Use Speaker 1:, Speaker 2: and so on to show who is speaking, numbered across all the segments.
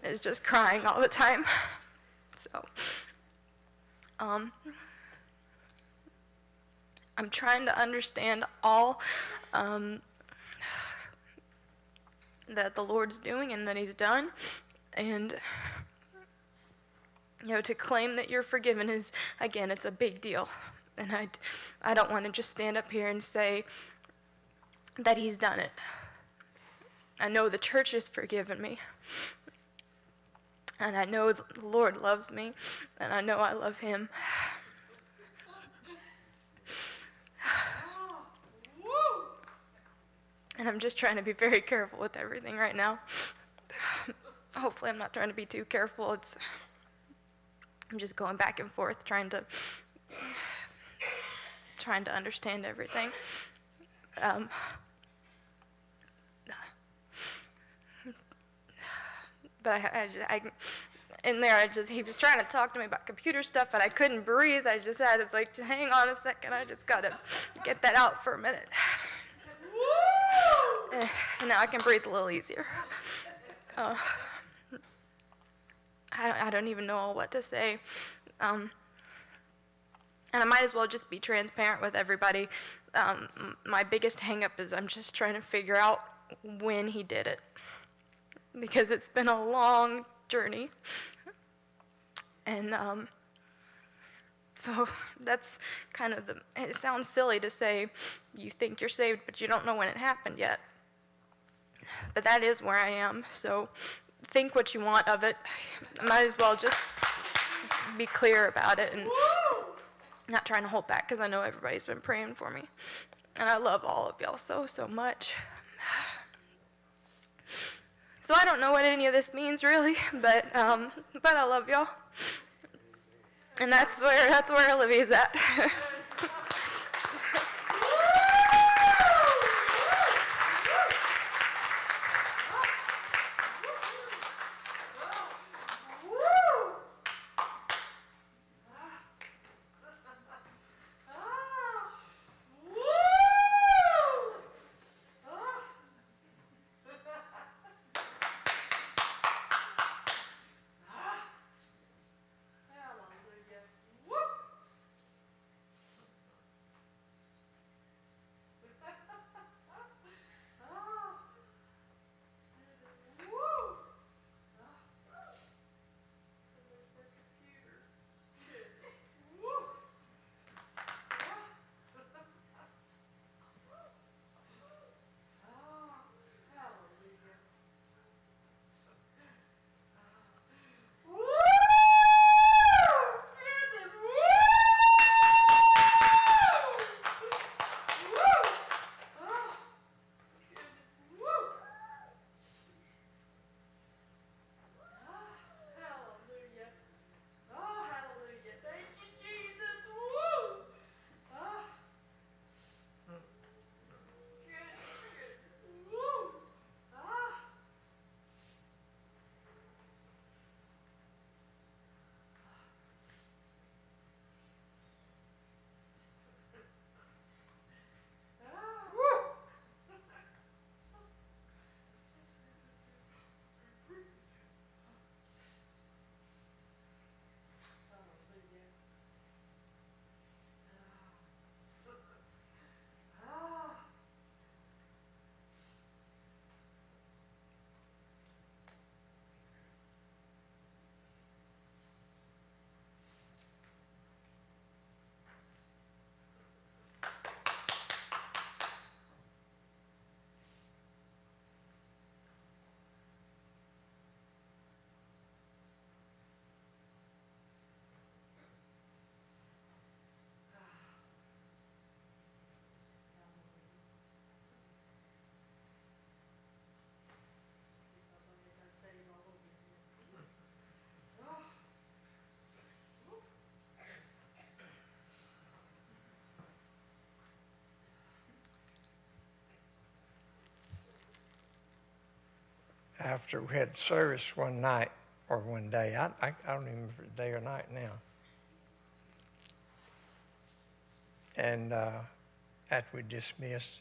Speaker 1: is just crying all the time. So, I'm trying to understand all that the Lord's doing and that He's done, and to claim that you're forgiven is, again, it's a big deal, and I don't want to just stand up here and say that He's done it. I know the church has forgiven me, and I know the Lord loves me, and I know I love Him. And I'm just trying to be very careful with everything right now. Hopefully I'm not trying to be too careful. I'm just going back and forth trying to understand everything. But he was trying to talk to me about computer stuff, and I couldn't breathe. I just had, it's like, hang on a second, I just gotta get that out for a minute. And now I can breathe a little easier. I don't even know what to say. And I might as well just be transparent with everybody. My biggest hang-up is I'm just trying to figure out when He did it, because it's been a long journey. And so that's kind of it sounds silly to say you think you're saved, but you don't know when it happened yet. But that is where I am. So think what you want of it. I might as well just be clear about it and not trying to hold back, because I know everybody's been praying for me. And I love all of y'all so much. So I don't know what any of this means really, but I love y'all. And that's where Olivia's at.
Speaker 2: After we had service one night or one day, I don't even remember if it's day or night now. And after we dismissed,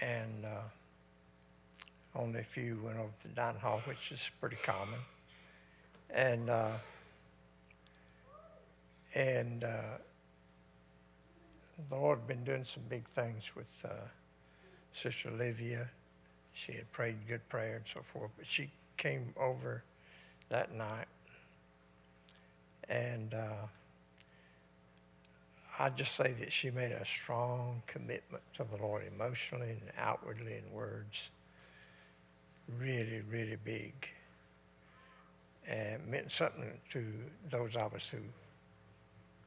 Speaker 2: and only a few went over to the dining hall, which is pretty common. And and the Lord had been doing some big things with Sister Olivia. She had prayed good prayer and so forth, but she came over that night, and I'd just say that she made a strong commitment to the Lord emotionally and outwardly in words. Really, really big. And meant something to those of us who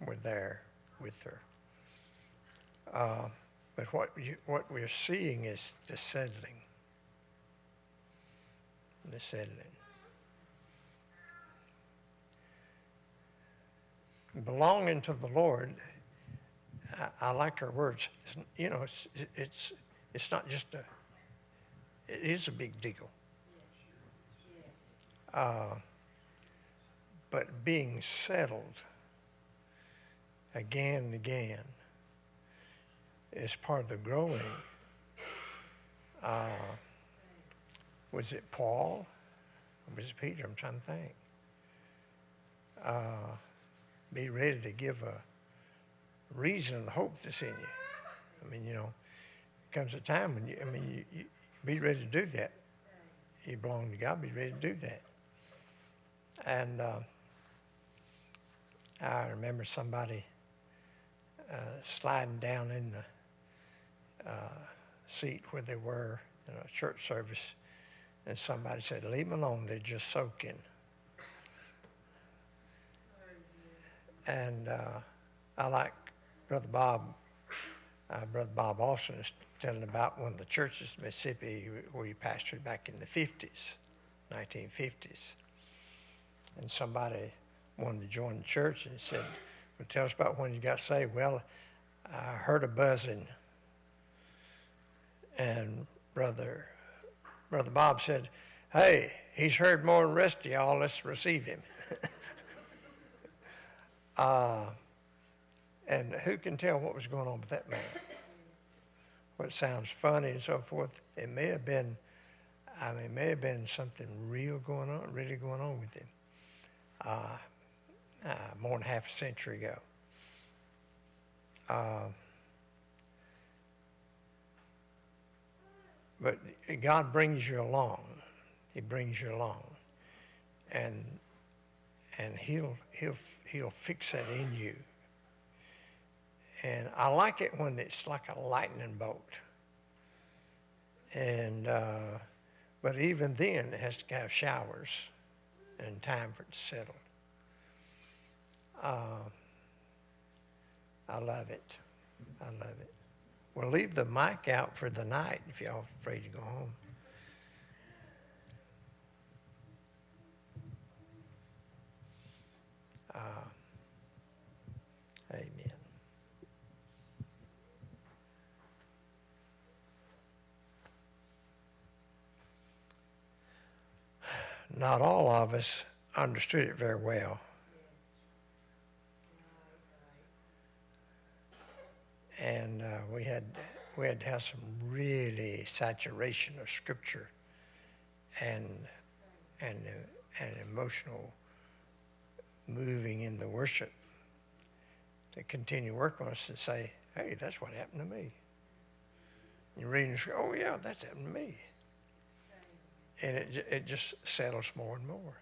Speaker 2: were there with her. But what we're seeing is the settling. The settling. Belonging to the Lord, I like her words. It's not just it is a big deal. But being settled again and again is part of the growing. Was it Paul? Or was it Peter? I'm trying to think. Be ready to give a reason of the hope that's in you. I mean, comes a time when you be ready to do that. You belong to God, be ready to do that. And I remember somebody sliding down in the seat where they were in a church service, and somebody said, "Leave them alone, they're just soaking." And I like Brother Bob Austin is telling about one of the churches in Mississippi where he pastored back in the 50s, 1950s. And somebody wanted to join the church and said, "Well, tell us about when you got saved." "Well, I heard a buzzing." And Brother Bob said, "Hey, he's heard more than the rest of y'all. Let's receive him." And who can tell what was going on with that man? What sounds funny and so forth, it may have been something really going on with him. More than half a century ago. But God brings you along. He brings you along, and He'll fix that in you. And I like it when it's like a lightning bolt. And but even then, it has to have showers and time for it to settle. I love it. I love it. We'll leave the mic out for the night if y'all afraid to go home. Amen. Not all of us understood it very well. And we had to have some really saturation of Scripture and emotional moving in the worship to continue work on us and say, "Hey, that's what happened to me." You read and say, "Oh yeah, that's happened to me," and it just settles more and more.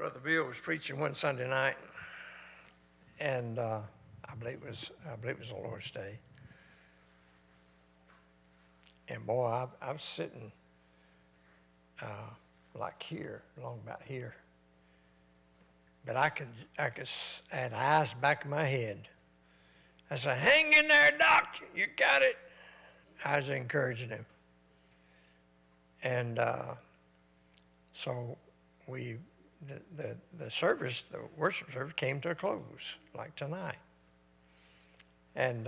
Speaker 2: Brother Bill was preaching one Sunday night, and I believe it was the Lord's Day. And boy, I was sitting like here, along about here. But I had eyes back of my head. I said, "Hang in there, Doc. You got it." I was encouraging him. And so the service, the worship service came to a close, like tonight. And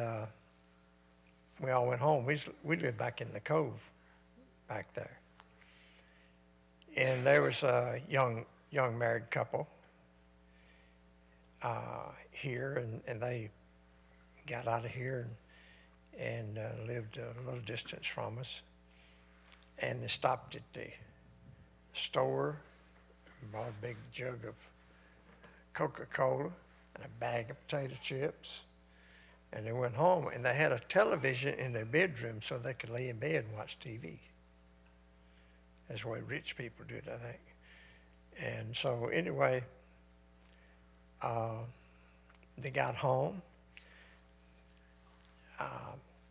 Speaker 2: we all went home. We lived back in the cove back there. And there was a young married couple here, and they got out of here and lived a little distance from us. And they stopped at the store, bought a big jug of Coca-Cola and a bag of potato chips. And they went home, and they had a television in their bedroom so they could lay in bed and watch TV. That's the way rich people do it, I think. And so anyway, they got home,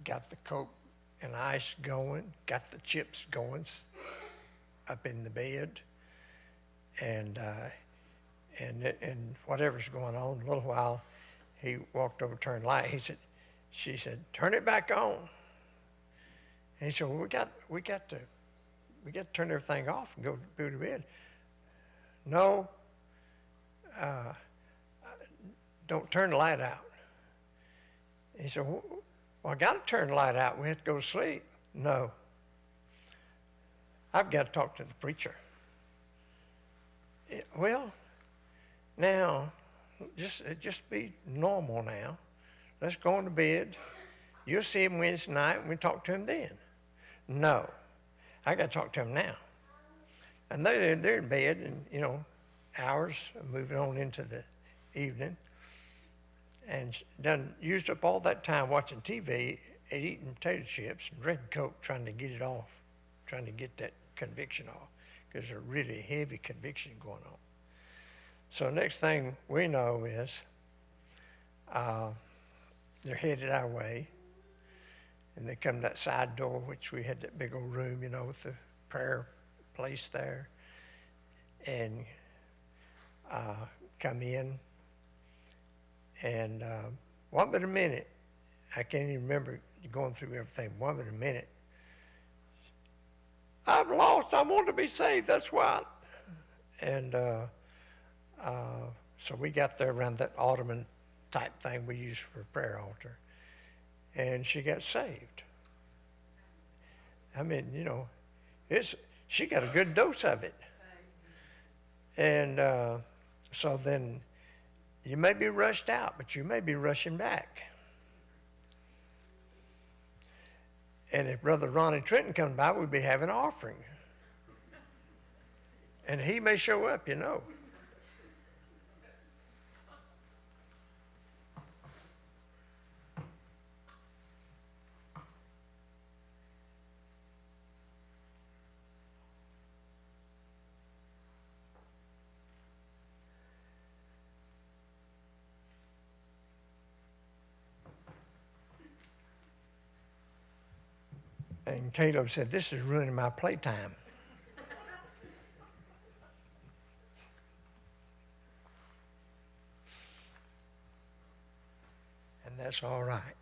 Speaker 2: got the Coke and ice going, got the chips going up in the bed, and whatever's going on. A little while, he walked over, turned the light. She said, "Turn it back on." And he said, "Well, we got to turn everything off and go to bed." "No, don't turn the light out." He said, "Well, I got to turn the light out. We have to go to sleep." "No, I've got to talk to the preacher." Well, now, just be normal now. Let's go on to bed. You'll see him Wednesday night, and we'll talk to him then. "No, I got to talk to him now." And they're in bed, and, hours moving on into the evening, and done used up all that time watching TV and eating potato chips and drinking Coke, trying to get it off, trying to get that conviction off, because there's a really heavy conviction going on. So next thing we know is they're headed our way, and they come to that side door, which we had that big old room, with the prayer place there, and come in, and one but a minute, I can't even remember going through everything, one but a minute, "I'm lost, I want to be saved, that's why." And so we got there around that ottoman type thing we use for a prayer altar, and she got saved. I mean, she got a good dose of it. And so then you may be rushed out, but you may be rushing back. And if Brother Ronnie Trenton comes by, we'll be having an offering. And he may show up, And Caleb said, "This is ruining my playtime." And that's all right.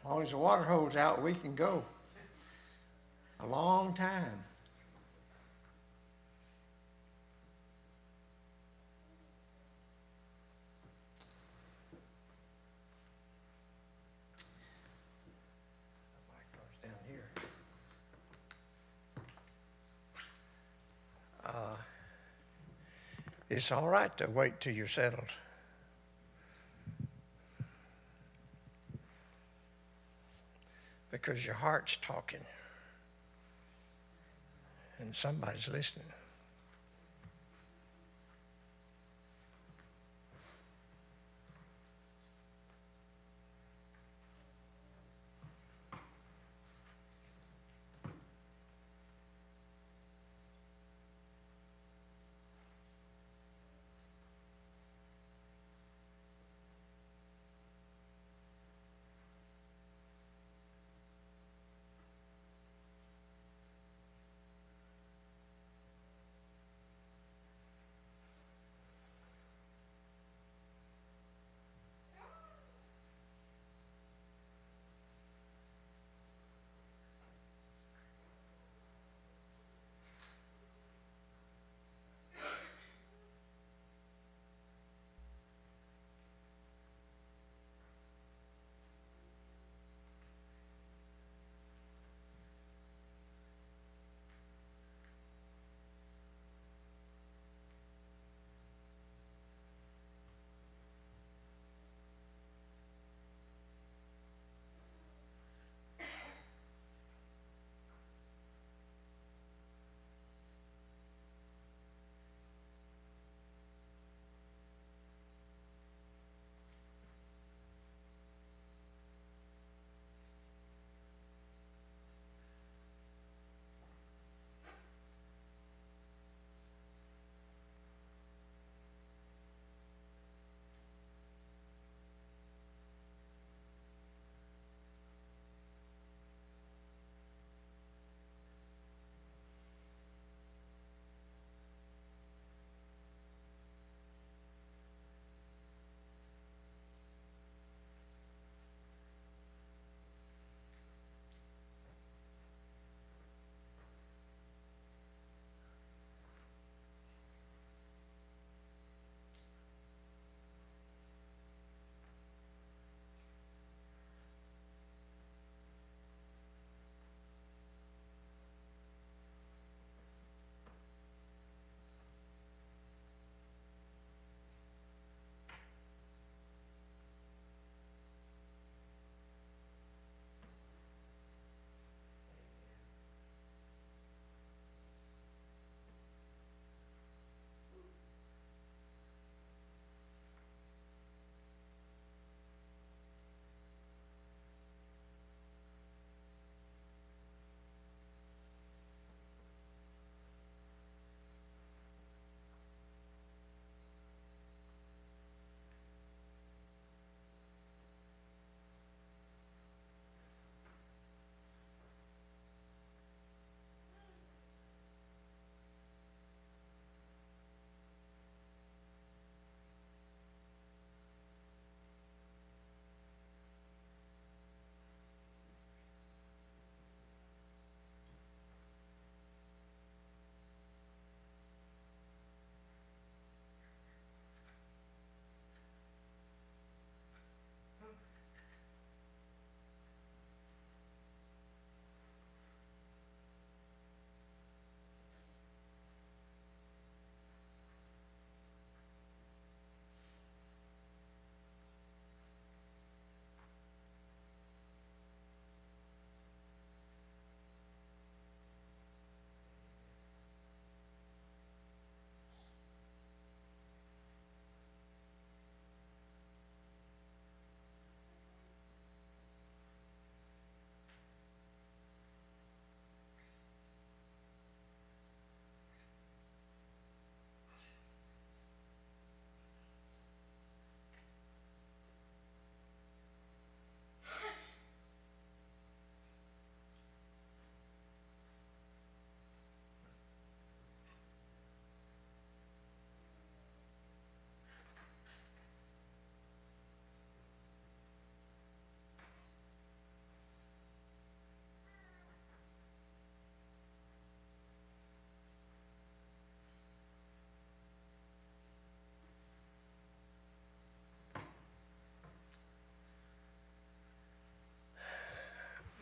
Speaker 2: long as the water holds out, we can go a long time. Down here. It's all right to wait till you're settled. Because your heart's talking. And somebody's listening.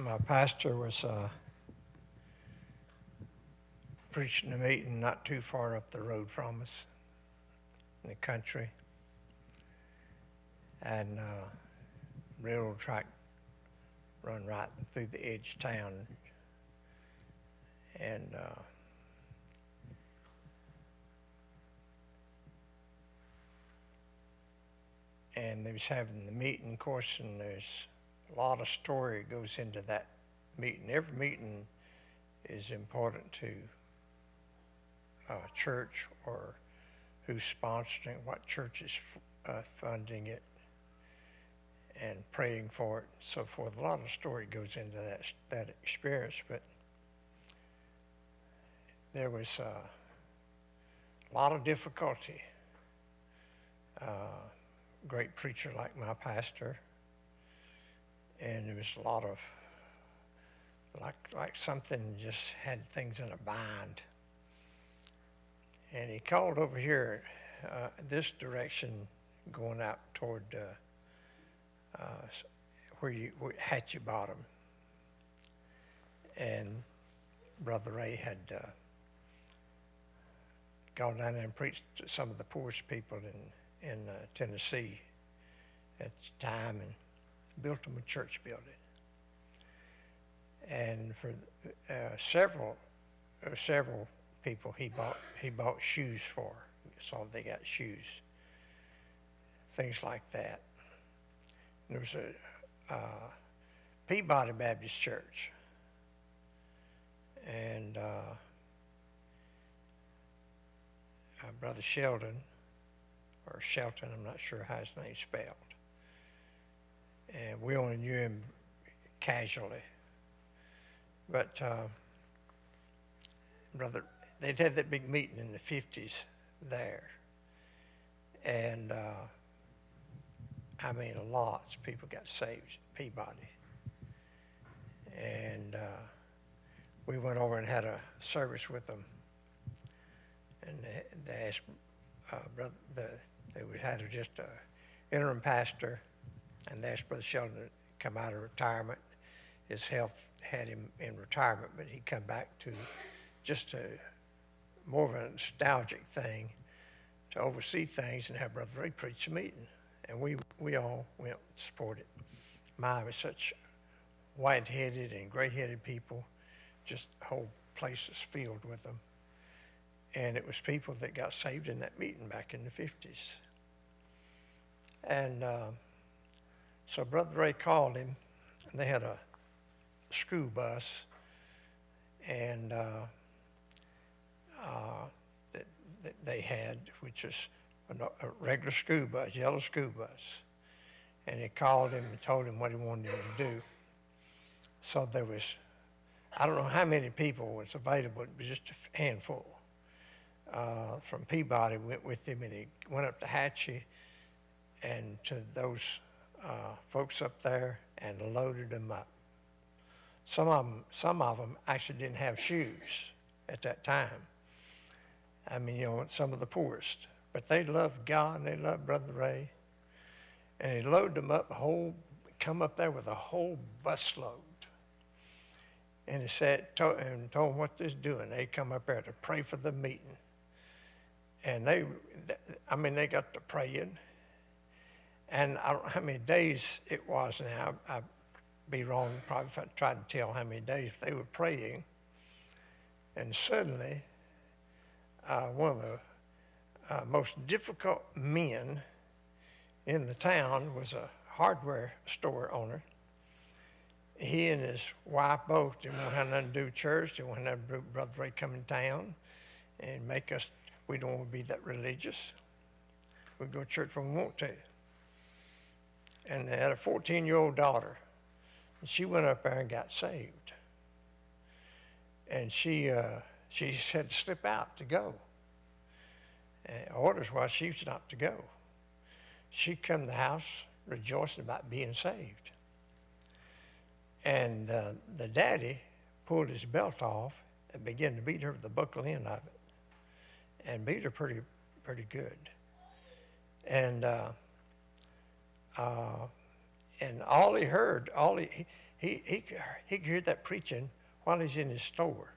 Speaker 2: my pastor was preaching a meeting not too far up the road from us in the country. And railroad track run right through the edge of town. And they was having the meeting, of course, and there's a lot of story goes into that meeting. Every meeting is important to church, or who's sponsoring, what church is funding it, and praying for it, and so forth. A lot of story goes into that experience, but there was a lot of difficulty. Great preacher like my pastor, and there was a lot of like something just had things in a bind. And he called over here, this direction, going out toward where Hatchie Bottom. And Brother Ray had gone down there and preached to some of the poorest people in Tennessee at the time, and built them a church building. And for several people he bought shoes for, so they got shoes, things like that. There was a Peabody Baptist Church, and Brother Sheldon, or Shelton, I'm not sure how his name's spelled. And we only knew him casually. But they'd had that big meeting in the 50s there. And I mean, lots of people got saved at Peabody. And we went over and had a service with them. And they asked they had just an interim pastor, and they asked Brother Sheldon to come out of retirement. His health had him in retirement, but he'd come back to just more of a nostalgic thing, to oversee things and have Brother Ray preach a meeting. And we all went and supported. My, was such white-headed and gray-headed people, just the whole place was filled with them. And it was people that got saved in that meeting back in the 50s. And so Brother Ray called him, and they had a school bus, and that they had, which was a regular school bus, yellow school bus. And he called him and told him what he wanted him to do. So there was, I don't know how many people was available, it was just a handful. From Peabody went with him, and he went up to Hatchie and to those folks up there and loaded them up. Some of them actually didn't have shoes at that time. I mean, some of the poorest, but they loved God and they loved Brother Ray. And he loaded them up, come up there with a whole busload. And he told them what they're doing. They come up there to pray for the meeting. And they got to praying. And I don't know how many days it was now. I'd be wrong probably if I tried to tell how many days they were praying. And suddenly, one of the most difficult men in the town was a hardware store owner. He and his wife both didn't want to have nothing to do with church. They wanted to have Brother Ray come in town and make us, we don't want to be that religious. We go to church when we want to. And they had a 14-year-old daughter. And she went up there and got saved. And she had to slip out to go. And orders was she was not to go. She come to the house rejoicing about being saved. And the daddy pulled his belt off and began to beat her with the buckle end of it, and beat her pretty good. And all he heard, he he could hear that preaching while he's in his store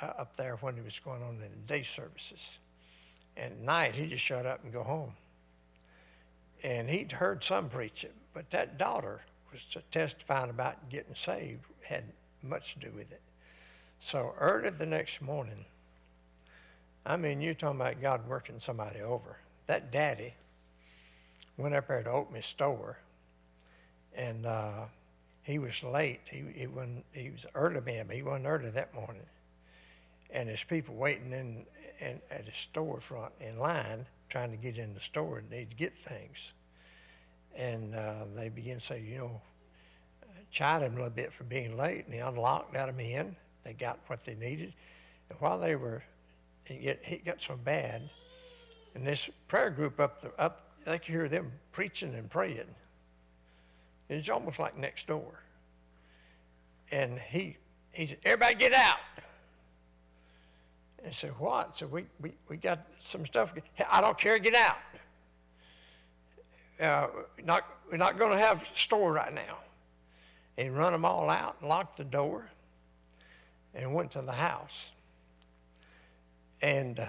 Speaker 2: up there when he was going on in the day services. And at night, he'd just shut up and go home. And he'd heard some preaching, but that daughter was testifying about getting saved, had much to do with it. So early the next morning, I mean, you're talking about God working somebody over. That daddy went up there to open his store, and he was late. He was early, man, but he wasn't early that morning. And there's people waiting in at his storefront in line trying to get in the store and need to get things. And they began to say, chide him a little bit for being late, and he unlocked, let them in. They got what they needed. And while they were, it got so bad, and this prayer group up, they could hear them preaching and praying. It's almost like next door. And he said, everybody get out. And I said, what? So we got some stuff. I don't care, get out. We're not going to have a store right now. He run them all out, locked the door, and went to the house. And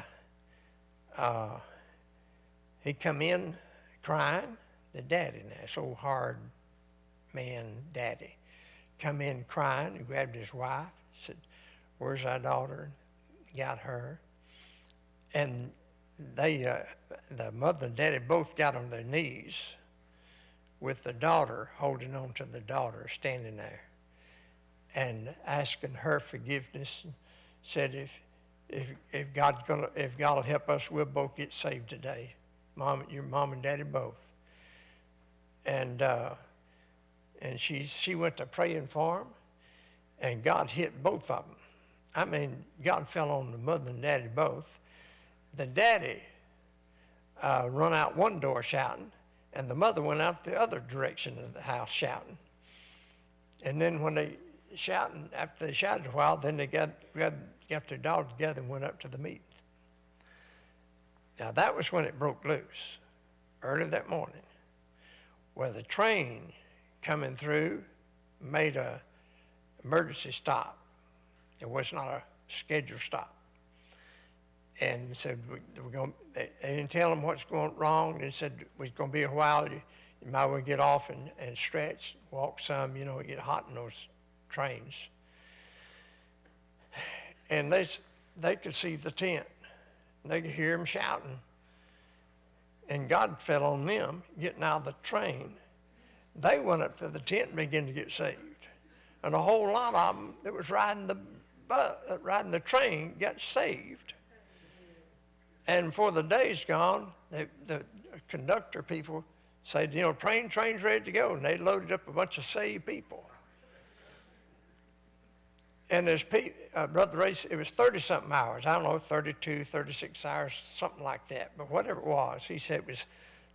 Speaker 2: he come in crying. The daddy now, this old hard man daddy, come in crying. He grabbed his wife, said, where's our daughter? Got her. And they, the mother and daddy both got on their knees with the daughter holding on to the daughter standing there and asking her forgiveness. And said, if God will help us, we'll both get saved today. Your mom and daddy both. And she went to praying for him, and God hit both of them. I mean, God fell on the mother and daddy both. The daddy run out one door shouting, and the mother went out the other direction of the house shouting. And then when they shouting, after they shouted a while, then they got their dog together and went up to the meeting. Now that was when it broke loose, early that morning, where the train coming through made a emergency stop. It was not a scheduled stop. And said, they didn't tell them what's going wrong. They said, it's going to be a while. You might well get off and stretch, walk some, it get hot in those trains. And they could see the tent. They could hear them shouting. And God fell on them getting out of the train. They went up to the tent and began to get saved. And a whole lot of them that was riding the train got saved. And before the day's gone, the conductor people said, train's ready to go. And they loaded up a bunch of saved people. And there's Brother Ray, it was 30-something hours. I don't know, 32, 36 hours, something like that. But whatever it was, he said it was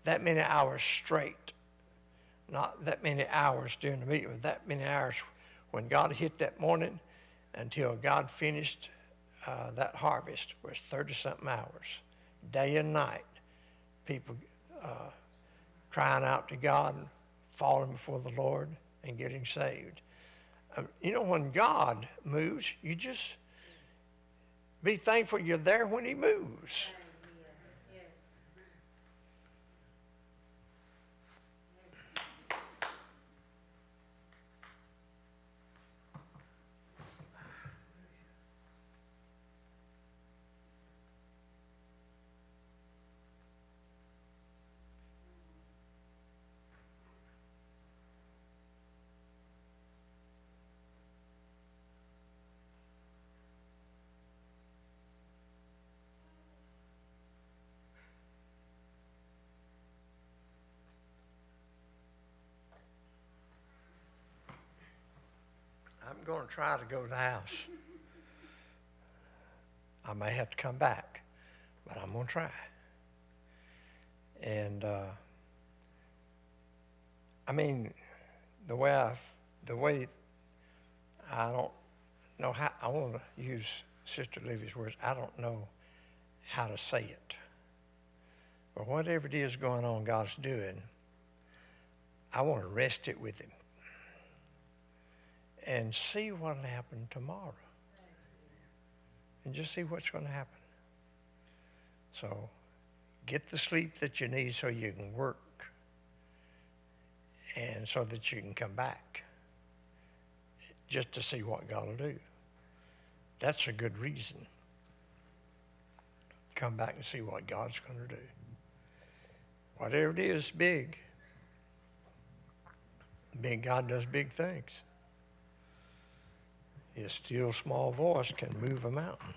Speaker 2: that many hours straight. Not that many hours during the meeting, but that many hours when God hit that morning until God finished that harvest was 30-something hours, day and night. People crying out to God, and falling before the Lord and getting saved. When God moves, you just be thankful you're there when he moves. I'm going to try to go to the house. I may have to come back, but I'm going to try. And the way I don't know how, I want to use Sister Olivia's words, I don't know how to say it. But whatever it is going on God's doing, I want to rest it with him. and see what'll happen tomorrow. And just see what's going to happen. So get the sleep that you need so you can work and so that you can come back just to see what God will do. That's a good reason. Come back and see what God's going to do. Whatever it is, big. Big God does big things. His still small voice can move a mountain.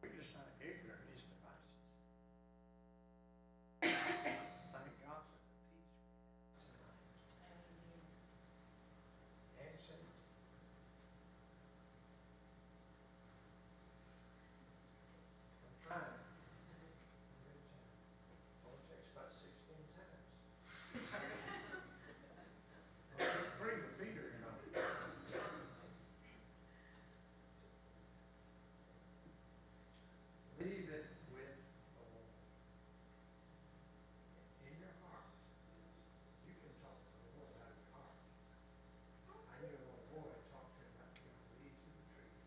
Speaker 2: We're just not ignorant of his devices. Thank God for the peace we have tonight. And Satan. I'm trying. I'm really trying. Only takes about 16 times. Only took 3 with Peter, you know. Leave it with the Lord. In your heart. You can talk to the Lord out of your heart. I knew a little boy talked to him about being on the leaves of the tree.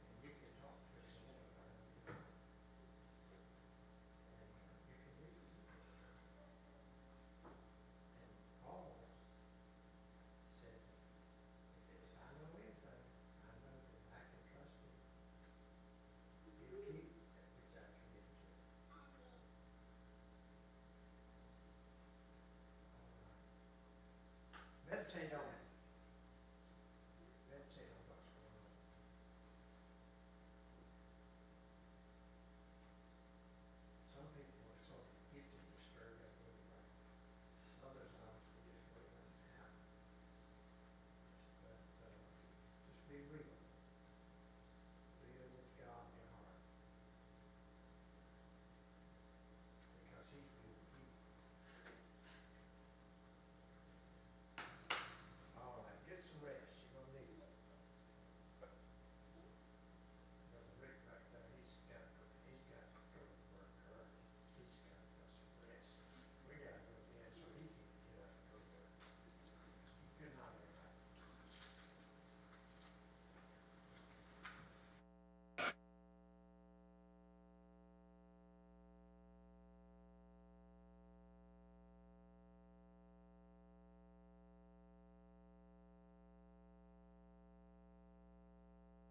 Speaker 2: And you can talk to the Lord right out of your heart. And you can read it. And Paul said, if I know anything, I know that I can trust him. He'll keep that which I've committed to him. All right. Meditate on it.